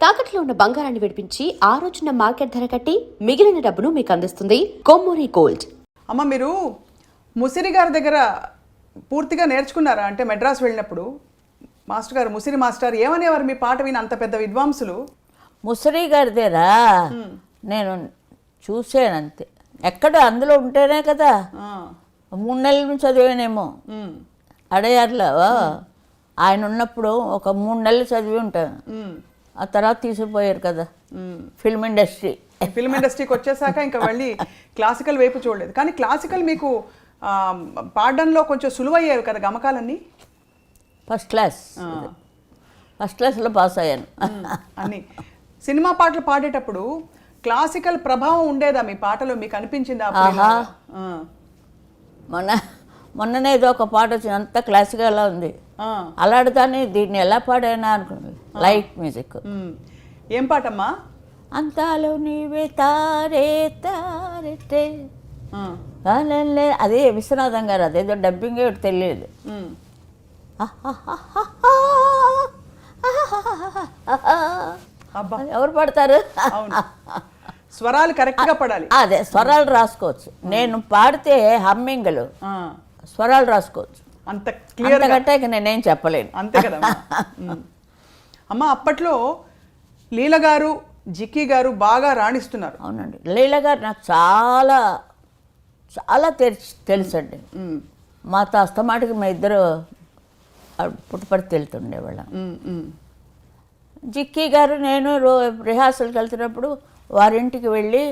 తాకట్లో ఉన్న బంగారాన్ని విడిపించి ఆ రోజున మార్కెట్ ధర కట్టి మిగిలిన డబ్బును మీకు అందిస్తుంది కొమ్మూరి గోల్డ్. అమ్మ, మీరు ముసిరి గారి దగ్గర పూర్తిగా నేర్చుకున్నారా? అంటే మెడ్రాస్ వెళ్ళినప్పుడు మాస్టర్ గారు, ముసిరి మాస్టర్ ఏమనేవారు మీ పాట విని? అంత పెద్ద విద్వాంసులు. ముసిరి గారి దగ్గర నేను చూసాను అంతే. ఎక్కడ అందులో ఉంటేనే కదా 3 నెలల నుంచి చదివానేమో అడయార్లో. ఆయన ఉన్నప్పుడు ఒక 3 నెలలు చదివి ఉంటాను. ఆ తర్వాత తీసుకుపోయారు కదా ఫిల్మ్ ఇండస్ట్రీకి వచ్చేసాక ఇంకా మళ్ళీ క్లాసికల్ వైపు చూడలేదు. కానీ క్లాసికల్ మీకు పాడడంలో కొంచెం సులువయ్యేవి కదా గమకాలన్నీ. ఫస్ట్ క్లాస్లో పాస్ అయ్యాను అన్నీ. సినిమా పాటలు పాడేటప్పుడు క్లాసికల్ ప్రభావం ఉండేదా మీ పాటలో? మీకు అనిపించిందా? మొన్ననే ఏదో ఒక పాట వచ్చింది, అంత క్లాసికల్గా ఉంది. అలాంటిదాన్ని దీన్ని ఎలా పాడైనా అనుకున్నాను. Light music. ఏం పాటమ్మా? అంతాలో నీవే తారే తారే అదే విశ్వనాథం గారు. అదేదో డబ్బింగ్ తెలియదు. ఎవరు పడతారు? స్వరాలు కరెక్ట్గా పడాలి. అదే స్వరాలు రాసుకోవచ్చు. నేను పాడితే హమ్మింగ్లు స్వరాలు రాసుకోవచ్చు. అంత క్లియర్ కంటే నేనేం చెప్పలేను. అంతే కదా అమ్మ. అప్పట్లో లీల గారు, జిక్కీ గారు బాగా రాణిస్తున్నారు. అవునండి. లీల గారు నాకు చాలా చాలా తెలుసండి. మాతో అస్తమాటికి మా ఇద్దరు పుట్టుపడి తెలుతుండేవాళ్ళం. జిక్కీ గారు నేను రిహార్సల్కి వెళ్తున్నప్పుడు వారింటికి వెళ్ళి,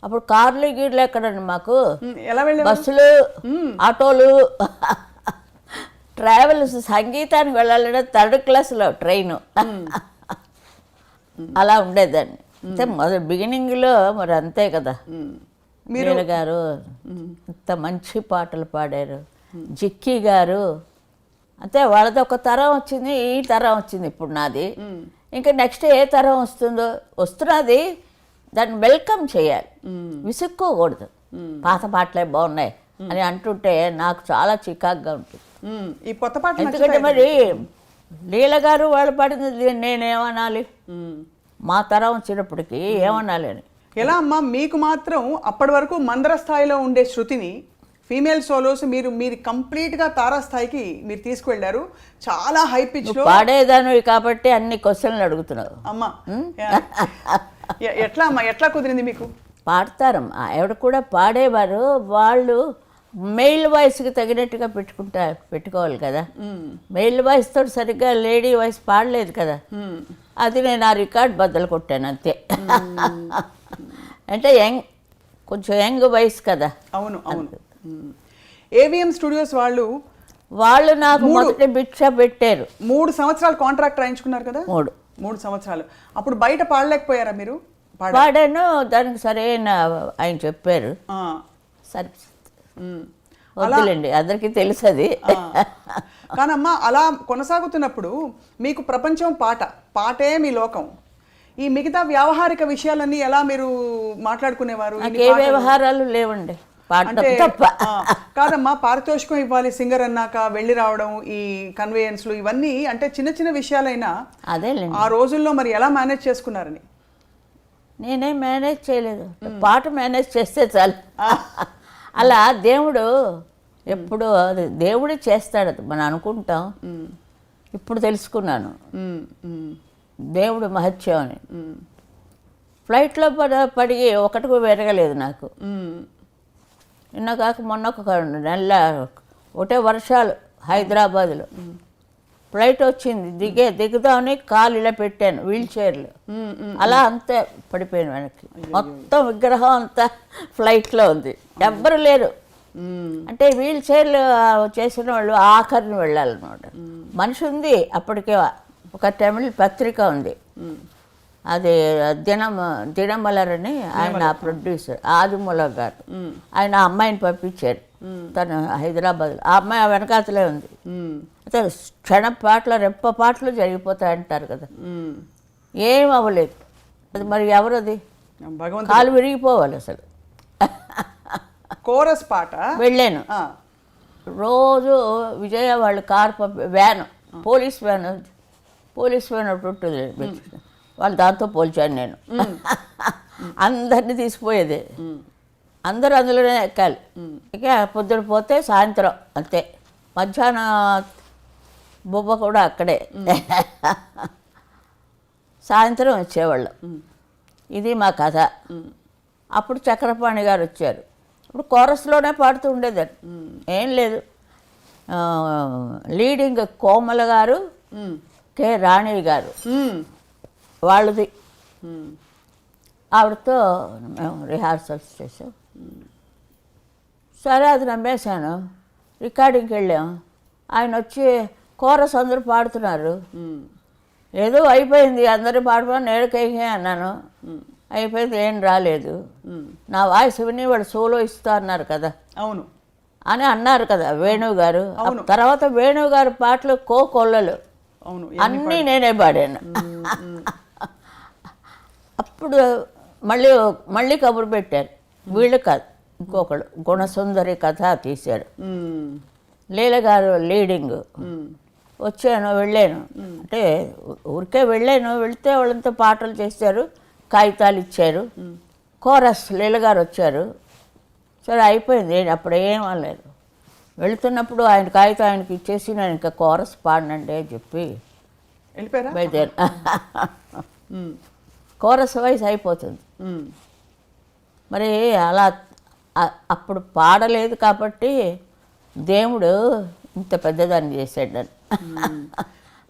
అప్పుడు కార్లు గీర్లు ఎక్కడండి మాకు, బస్సులు ఆటోలు ట్రావెల్స్. సంగీతానికి వెళ్ళాలంటే 3rd క్లాస్లో ట్రైను అలా ఉండేదాన్ని. అంటే బిగినింగ్లో మరి అంతే కదా. మీరా గారు ఇంత మంచి పాటలు పాడారు. జిక్కీ గారు అంతే. వాళ్ళది ఒక తరం వచ్చింది, ఈ తరం వచ్చింది ఇప్పుడు నాది. ఇంకా నెక్స్ట్ ఏ తరం వస్తున్నది, దాన్ని వెల్కమ్ చేయాలి, విసుక్కోకూడదు. పాత పాటలే బాగున్నాయి అని అంటుంటే నాకు చాలా చికాకుగా ఉంటుంది. ఈ కొత్త పాట ఎందుకంటే మరి లీల గారు వాళ్ళు పాడింది నేనేమనాలి, మా తరం వచ్చినప్పటికీ ఏమనాలి అని. ఎలా అమ్మా మీకు మాత్రం అప్పటి వరకు మందర స్థాయిలో ఉండే శృతిని ఫీమేల్ సోలోస్ మీరు కంప్లీట్గా తారాస్థాయికి మీరు తీసుకువెళ్ళారు. చాలా హై పిచ్లో పాడేదాను కాబట్టి అన్ని క్వశ్చన్లు అడుగుతున్నావు అమ్మా. ఎట్లా అమ్మా, ఎట్లా కుదిరింది మీకు? పాడతారమ్మా, ఎవడు కూడా పాడేవారు. వాళ్ళు మెయిల్ వాయిస్కి తగినట్టుగా పెట్టుకోవాలి కదా. మెయిల్ వాయిస్ తోటి సరిగ్గా లేడీ వాయిస్ పాడలేదు కదా. అది నేను ఆ రికార్డ్ బద్దలు కొట్టాను అంతే. అంటే కొంచెం యంగ్ వాయిస్ కదా. అవును అవును. ఏవిఎం స్టూడియోస్ వాళ్ళు నాకు మొదటి భిక్ష పెట్టారు. 3 సంవత్సరాలు కాంట్రాక్ట్ రాయించుకున్నారు కదా. 3 సంవత్సరాలు. అప్పుడు బయట పాడలేకపోయారా మీరు? పాడాను. దానికి సరైన ఆయన చెప్పారు. సరే వద్దులేండి, అందరికీ తెలుసు అది. కానమ్మా అలా కొనసాగుతున్నప్పుడు మీకు ప్రపంచం పాటే మీ లోకం. ఈ మిగతా వ్యావహారిక విషయాలన్నీ ఎలా మీరు మాట్లాడుకునేవారు? ఏ వ్యవహారాలు లేవండి, కాదమ్మా. పారితోషికం ఇవ్వాలి సింగర్ అన్నాక, వెళ్ళి రావడం, ఈ కన్వేయన్స్లు, ఇవన్నీ అంటే చిన్న చిన్న విషయాలైనా అదేలేండి. ఆ రోజుల్లో మరి ఎలా మేనేజ్ చేసుకున్నారని? నేనేం మేనేజ్ చేయలేదు, పాట మేనేజ్ చేస్తే చాలు. అలా దేవుడు ఎప్పుడు దేవుడే చేస్తాడు, మనం అనుకుంటాం. ఇప్పుడు తెలుసుకున్నాను దేవుడు మహత్యం అని. ఫ్లైట్లో పడి ఒకటి పెరగలేదు నాకు. నిన్న కాక మొన్న ఒక నెల ఒకటే వర్షాలు హైదరాబాద్లో. ఫ్లైట్ వచ్చింది, దిగుదామని కాలు ఇలా పెట్టాను వీల్ చైర్లో, అలా అంతే పడిపోయాను వెనక్కి. మొత్తం విగ్రహం అంతా ఫ్లైట్లో ఉంది, ఎవ్వరు లేరు. అంటే వీల్ చైర్లు చేసిన వాళ్ళు ఆఖరిని వెళ్ళాలన్నమాట. మనిషి ఉంది అప్పటికే. ఒక తమిళ పత్రిక ఉంది, అది దినమలర్ అని, ఆయన ప్రొడ్యూసర్ ఆదిమూల గారు. ఆయన అమ్మాయిని పంపించారు, తను హైదరాబాద్లో. ఆ అమ్మాయి వెనకాతలే ఉంది. అయితే క్షణ పాటలు రెప్ప పాటలు జరిగిపోతాయి అంటారు కదా, ఏం అవ్వలేదు. అది మరి ఎవరది? కాలు విరిగిపోవాలి అసలు. కోరస్ పాట వెళ్ళాను రోజు. విజయ వాళ్ళు కారు వ్యాను, పోలీస్ వ్యాన్ ఒకటి ఉంటుంది, వాళ్ళు దాంతో పోల్చాను నేను. అందరినీ తీసిపోయేది, అందరూ అందులోనే ఎక్కాలి. ఇక పొద్దున పోతే సాయంత్రం అంతే, మధ్యాహ్నం బొబ్బ కూడా అక్కడే. సాయంత్రం వచ్చేవాళ్ళు. ఇది మా కథ. అప్పుడు చక్రపాణి గారు వచ్చారు. ఇప్పుడు కోరస్లోనే పాడుతూ ఉండేదాన్ని, ఏం లేదు. లీడింగ్ కోమల గారు, కె రాణి గారు వాళ్ళది. ఆవిడతో మేము రిహార్సల్స్ చేసాం. సరే అది నమ్మేశాను. రికార్డింగ్కి వెళ్ళాం. ఆయన వచ్చి కోరస్ అందరూ పాడుతున్నారు. ఏదో అయిపోయింది, అందరూ పాడుకొని నేడుకైతే అన్నాను. అయిపోయింది, ఏం రాలేదు. నా వాయిస్ విని వాడు సోలో ఇస్తా అన్నారు కదా, అవును అని అన్నారు కదా వేణువు గారు. తర్వాత వేణువు గారు పాటలు కోకొల్లలు అవును అన్నీ నేనే పాడాను. అప్పుడు మళ్ళీ కబురు పెట్టారు, వీళ్ళు కాదు ఇంకొకడు గుణసుందరి కథ తీశాడు. లీల గారు లీడింగ్. వచ్చాను, వెళ్ళాను. అంటే ఊరికే వెళ్ళాను. వెళితే వాళ్ళంతా పాటలు చేశారు, కాగితాలు ఇచ్చారు. కోరస్ లీల గారు వచ్చారు. సరే అయిపోయింది, అప్పుడు ఏం అనలేదు. వెళుతున్నప్పుడు ఆయన కాగితం ఆయనకి ఇచ్చేసి నేను ఇంకా కోరస్ పాడినండి అని చెప్పి బయలుదేరి. కోరస్ వయసు అయిపోతుంది మరి. అలా అప్పుడు పాడలేదు కాబట్టి దేవుడు ఇంత పెద్దదాన్ని చేశాడు నన్ను.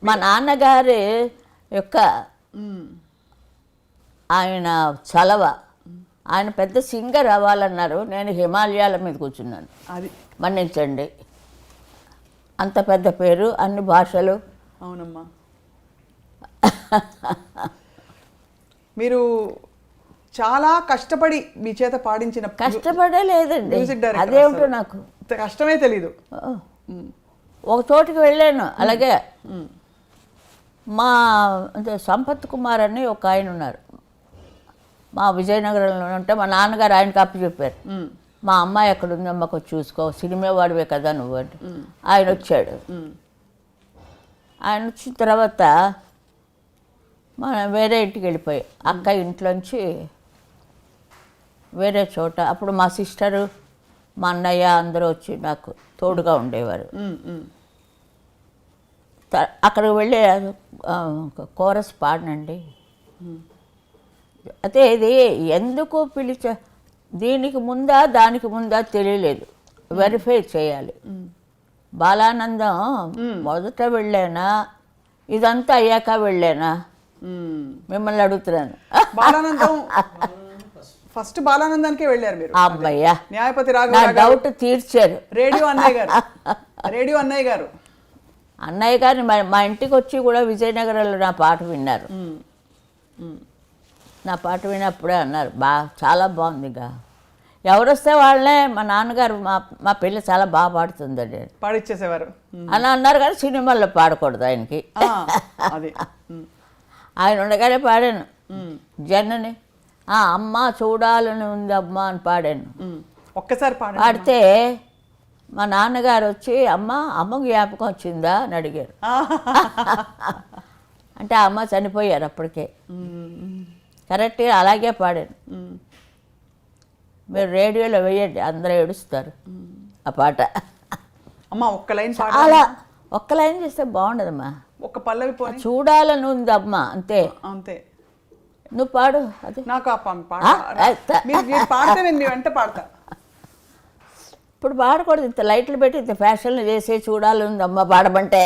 మా నాన్నగారి యొక్క ఆయన చలవ, ఆయన పెద్ద సింగర్ అవ్వాలన్నారు. నేను హిమాలయాల మీద కూర్చున్నాను. అది మన్నించండి, అంత పెద్ద పేరు, అన్ని భాషలు. అవునమ్మా. మీరు చాలా కష్టపడి మీ చేత పాడించిన కష్టపడలేదండి, మ్యూజిక్ డైరెక్టర్. అదేమిటో నాకు కష్టమే తెలీదు. ఒక చోటుకి వెళ్ళాను. అలాగే మా సంపత్ కుమార్ అని ఒక ఆయన ఉన్నారు మా విజయనగరంలో. ఉంటే మా నాన్నగారు ఆయనకి అప్పు చెప్పారు, మా అమ్మాయి ఎక్కడ ఉందమ్మా కొంచెం చూసుకో, సినిమా వాడివే కదా నువ్వు అంటే. ఆయన వచ్చాడు. ఆయన వచ్చిన తర్వాత మనం వేరే ఇంటికి వెళ్ళిపోయి, అక్క ఇంట్లోంచి వేరే చోట. అప్పుడు మా సిస్టరు, మా అన్నయ్య అందరూ వచ్చి నాకు తోడుగా ఉండేవారు. అక్కడికి వెళ్ళి కోరస్ పాడనండి. అయితే ఇది ఎందుకు దీనికి ముందా దానికి ముందా తెలియలేదు, వెరిఫై చేయాలి. బాలానందం మొదట వెళ్ళానా, ఇదంతా అయ్యాక వెళ్ళానా మిమ్మల్ని అడుగుతున్నాను. బాలానందం ఫస్ట్ బాలానందానికే వెళ్ళారు మీరు. అమ్మయ్యా, న్యాయపతి నా రాఘవ డౌట్ తీర్చారు. రేడియో అన్నయ్య గారు అన్నయ్య గారిని మా ఇంటికి వచ్చి కూడా విజయనగరంలో నా పాట విన్నారు. నా పాట వినప్పుడే అన్నారు, చాలా బాగుందిగా. ఎవరు వస్తే వాళ్ళే మా నాన్నగారు మా పిల్ల చాలా బాగా పాడుతుందండి పాడిచ్చేసేవారు అని అన్నారు. కానీ సినిమాల్లో పాడకూడదు ఆయనకి. ఆయన ఉండగానే పాడాను. జనని అమ్మ చూడాలని ఉంది అమ్మ అని పాడాను. ఒక్కసారి పాడితే మా నాన్నగారు వచ్చి అమ్మ జ్ఞాపకం వచ్చిందా అని అడిగారు. అంటే అమ్మ చనిపోయారు అప్పటికే. కరెక్ట్గా అలాగే పాడాను. మీరు రేడియోలో వేయండి, అందరూ ఏడుస్తారు ఆ పాట. అమ్మ ఒక్క లైన్ అలా ఒక్క లైన్ చేస్తే బాగుండదమ్మా. ఒక పల్లవి చూడాలని ఉంది అమ్మ, అంతే అంతే. నువ్వు పాడు. అది నాకు పాడితే నేను వెంట పాడతా. ఇప్పుడు పాడకూడదు, ఇంత లైట్లు పెట్టి ఇంత ఫ్యాషన్లు చేసి చూడాలని ఉంది అమ్మ పాడమంటే.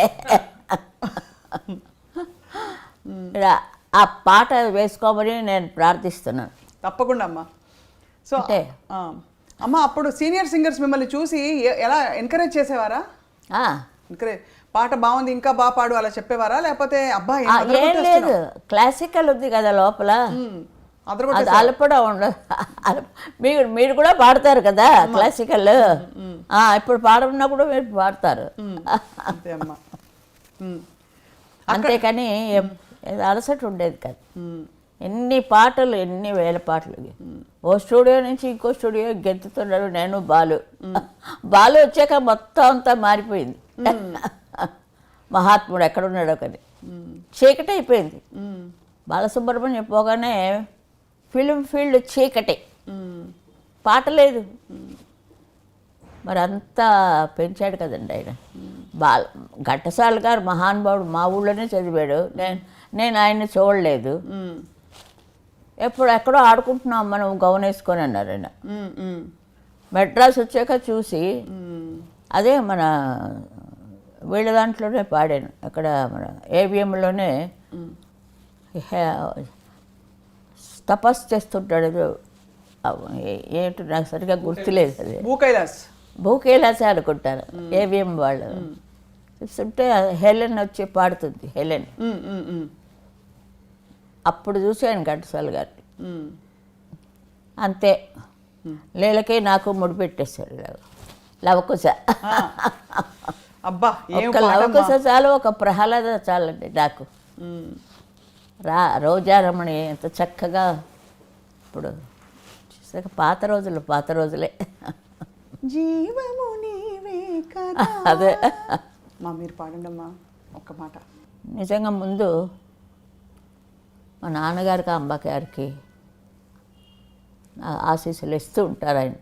ఆ పాట వేసుకోమని నేను ప్రార్థిస్తున్నాను. తప్పకుండా అమ్మ. సో అమ్మ, అప్పుడు సీనియర్ సింగర్స్ మిమ్మల్ని చూసి ఎలా ఎంకరేజ్ చేసేవారా? ఎంకరేజ్, పాట బాగుంది ఇంకా బాగా పాడు అలా చెప్పేవారా? లేకపోతే అబ్బాయి ఏం లేదు, క్లాసికల్ ఉంది కదా లోపల, అది అలపడం ఉండదు. మీరు కూడా పాడతారు కదా క్లాసికల్. ఇప్పుడు పాడమన్నా కూడా మీరు పాడతారు అంతేకాని అలసట ఉండేది కాదు. ఎన్ని పాటలు, ఎన్ని వేల పాటలు. ఓ స్టూడియో నుంచి ఇంకో స్టూడియో గెంతుతున్నాడు నేను, బాలు వచ్చాక మొత్తం అంతా మారిపోయింది. మహాత్ముడు ఎక్కడున్నాడో కానీ చీకటి అయిపోయింది. బాలసుబ్రహ్మణ్యం పోగానే ఫిలిం ఫీల్డ్ చీకటి, మ్మ్. పాట లేదు. మరి అంతా పెంచాడు కదండి ఆయన. ఘంటసాల గారు మహానుభావుడు, మా ఊళ్ళోనే చదివాడు. నేను ఆయన్ని చూడలేదు. మ్మ్. ఎక్కడో ఆడుకుంటున్నాం మనం గౌన్ వేసుకొని అన్నారు ఆయన. మ్మ్. మ్మ్. మెడ్రాస్ వచ్చాక చూసి మ్మ్. అదే మన వీళ్ళ దాంట్లోనే పాడాను. అక్కడ మన ఏవిఎంలోనే తపస్సు చేస్తుంటాడు. ఏంటో నాకు సరిగ్గా గుర్తులేదు. అది భూకైలాస్. భూకేలాసే అనుకుంటాను. ఏవిఎం వాళ్ళు చూస్తుంటే హెలెన్ వచ్చి పాడుతుంది. హెలెన్ మ్మ్. మ్మ్. మ్మ్. అప్పుడు చూశాను ఘంటసాల గారిని. మ్మ్. అంతే, లీలకే నాకు ముడిపెట్టేశారు లవకుశ. అబ్బా ఏం ఒక లవకుశ చాలు, ఒక ప్రహ్లాద చాలండి నాకు. మ్మ్. రోజారమణి ఎంత చక్కగా. ఇప్పుడు చూసాక పాత రోజులే. జీవము నీవే కదా. అదే మా మీరు పాడండి అమ్మా ఒక్క మాట. నిజంగా ముందు మా నాన్నగారికి అమ్మగారికి ఆశీస్సులు ఇస్తూ ఉంటారు ఆయన.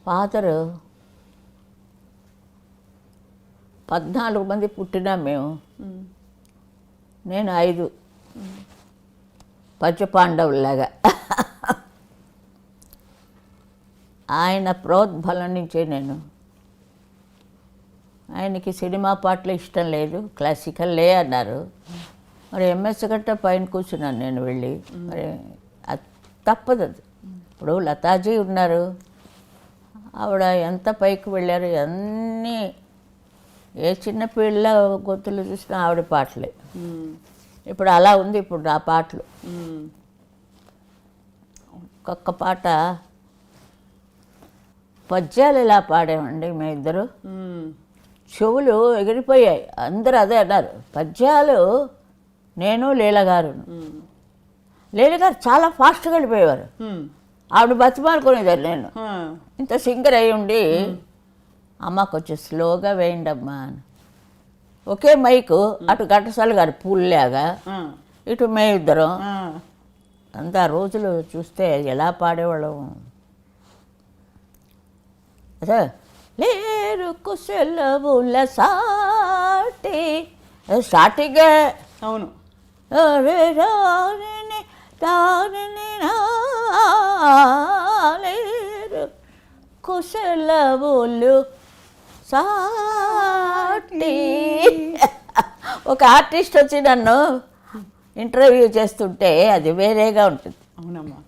ఫాదరు 14 మంది పుట్టినా మేము, నేను 5 పంచపాండవుల్లాగా. ఆయన ప్రోద్బలం నుంచే నేను. ఆయనకి సినిమా పాటలు ఇష్టం లేదు, క్లాసికల్లే అన్నారు. మరి ఎంఎస్ గట్ట పైన కూర్చున్నాను నేను వెళ్ళి. మరి అది తప్పదు. అది ఇప్పుడు లతాజీ ఉన్నారు, ఆవిడ ఎంత పైకి వెళ్ళారు. అన్నీ ఏ చిన్న పిల్ల గొంతులు చూసినా ఆవిడ పాటలే. ఇప్పుడు అలా ఉంది ఇప్పుడు ఆ పాటలు. ఒక్కొక్క పాట పద్యాలు ఇలా పాడామండి మేమిద్దరు. చెవులు ఎగిరిపోయాయి. అందరూ అదే అన్నారు. పద్యాలు నేను లీలగారు. లీలగారు చాలా ఫాస్ట్గా వెళ్ళిపోయేవారు. ఆవిడ బతిమాలుకునేదాన్ని నేను. ఇంత సింగర్ అయి ఉండి, అమ్మ కొంచెం స్లోగా వేయండి అమ్మా అని. ఒకే మైకు, అటు ఘంటసాల గారు పూల్లాగా, ఇటు మేమిద్దరం. అంత రోజులు చూస్తే ఎలా పాడేవాళ్ళం. అదే లేరు కుశలవుల సాటి స్టార్టింగే. అవును. లేరు కుశలవులు సాటి. ఒక ఆర్టిస్ట్ వచ్చి నన్ను ఇంటర్వ్యూ చేస్తుంటే అది వేరేగా ఉంటుంది. అవునమ్మా.